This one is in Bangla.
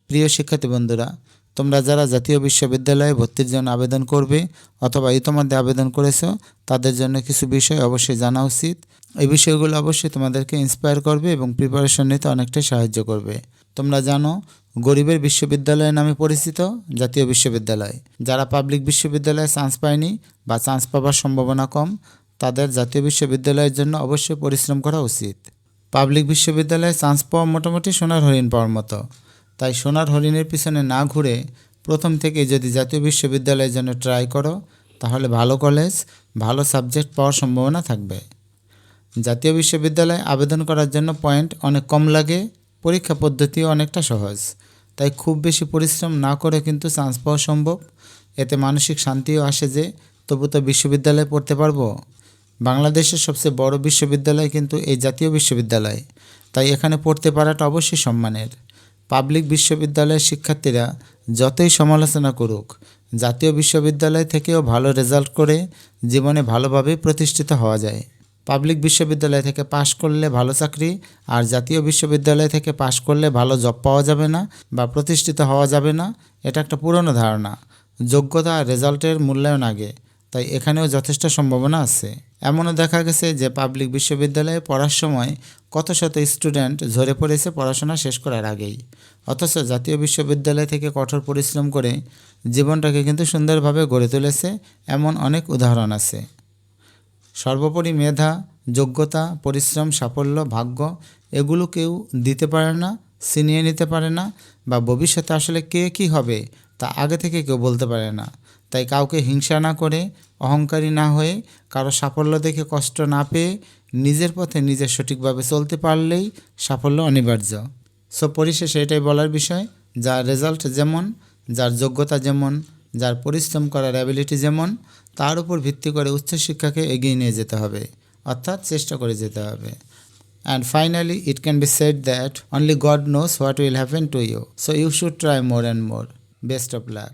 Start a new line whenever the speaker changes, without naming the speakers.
প্রিয় শিক্ষার্থী বন্ধুরা, তোমরা যারা জাতীয় বিশ্ববিদ্যালয়ে ভর্তির জন্য আবেদন করবে অথবা ইতোমধ্যে আবেদন করেছো, তাদের জন্য কিছু বিষয় অবশ্যই জানা উচিত। এই বিষয়গুলো অবশ্যই তোমাদেরকে ইন্সপায়ার করবে এবং প্রিপারেশন নিতে অনেকটাই সাহায্য করবে। তোমরা জানো, গরিবের বিশ্ববিদ্যালয় নামে পরিচিত জাতীয় বিশ্ববিদ্যালয়। যারা পাবলিক বিশ্ববিদ্যালয়ে চান্স পায়নি বা চান্স পাওয়ার সম্ভাবনা কম, তাদের জাতীয় বিশ্ববিদ্যালয়ের জন্য অবশ্যই পরিশ্রম করা উচিত। পাবলিক বিশ্ববিদ্যালয়ে চান্স পাওয়া মোটামুটি সোনার হরিণ পাওয়ার মতো। তাই সোনার হরিণের পিছনে না ঘুরে প্রথম থেকে যদি জাতীয় বিশ্ববিদ্যালয়ের জন্য ট্রাই করো, তাহলে ভালো কলেজ, ভালো সাবজেক্ট পাওয়ার সম্ভাবনা থাকবে। জাতীয় বিশ্ববিদ্যালয়ে আবেদন করার জন্য পয়েন্ট অনেক কম লাগে, পরীক্ষা পদ্ধতিও অনেকটা সহজ। তাই খুব বেশি পরিশ্রম না করে কিন্তু চান্স পাওয়া সম্ভব। এতে মানসিক শান্তিও আসে যে তবু তো বিশ্ববিদ্যালয়ে পড়তে পারবো। বাংলাদেশের সবচেয়ে বড় বিশ্ববিদ্যালয় কিন্তু এই জাতীয় বিশ্ববিদ্যালয়, তাই এখানে পড়তে পারাটা অবশ্যই সম্মানের। পাবলিক বিশ্ববিদ্যালয়ের শিক্ষার্থীরা যতই সমালোচনা করুক, জাতীয় বিশ্ববিদ্যালয় থেকেও ভালো রেজাল্ট করে জীবনে ভালোভাবে প্রতিষ্ঠিত হওয়া যায়। পাবলিক বিশ্ববিদ্যালয় থেকে পাশ করলে ভালো চাকরি, আর জাতীয় বিশ্ববিদ্যালয় থেকে পাশ করলে ভালো জব পাওয়া যাবে না বা প্রতিষ্ঠিত হওয়া যাবে না, এটা একটা পুরনো ধারণা। যোগ্যতা আর রেজাল্টের মূল্যায়ন আগে, তাই এখানেও যথেষ্ট সম্ভাবনা আছে। এমনও দেখা গেছে যে পাবলিক বিশ্ববিদ্যালয়ে পড়ার সময় কত শত স্টুডেন্ট ঝরে পড়েছে পড়াশোনা শেষ করার আগেই, অথচ জাতীয় বিশ্ববিদ্যালয় থেকে কঠোর পরিশ্রম করে জীবনটাকে কিন্তু সুন্দরভাবে গড়ে তুলেছে, এমন অনেক উদাহরণ আছে। সর্বোপরি মেধা, যোগ্যতা, পরিশ্রম, সাফল্য, ভাগ্য এগুলো কেউ দিতে পারে না, ছিনিয়ে নিতে পারে না, বা ভবিষ্যতে আসলে কে কী হবে তা আগে থেকে কেউ বলতে পারে না। তাই কাউকে হিংসা না করে, অহংকারী না হয়ে, কারো সাফল্য দেখে কষ্ট না পেয়ে নিজের পথে নিজে সঠিকভাবে চলতে পারলেই সাফল্য অনিবার্য। সো পরিশেষে এটাই বলার বিষয়, যার রেজাল্ট যেমন, যার যোগ্যতা যেমন, যার পরিশ্রম করার অ্যাবিলিটি যেমন, তার উপর ভিত্তি করে উচ্চশিক্ষাকে এগিয়ে নিয়ে যেতে হবে, অর্থাৎ চেষ্টা করে যেতে হবে। And finally, it can be said that only God knows what will happen to you. So you should try more and more. Best of luck.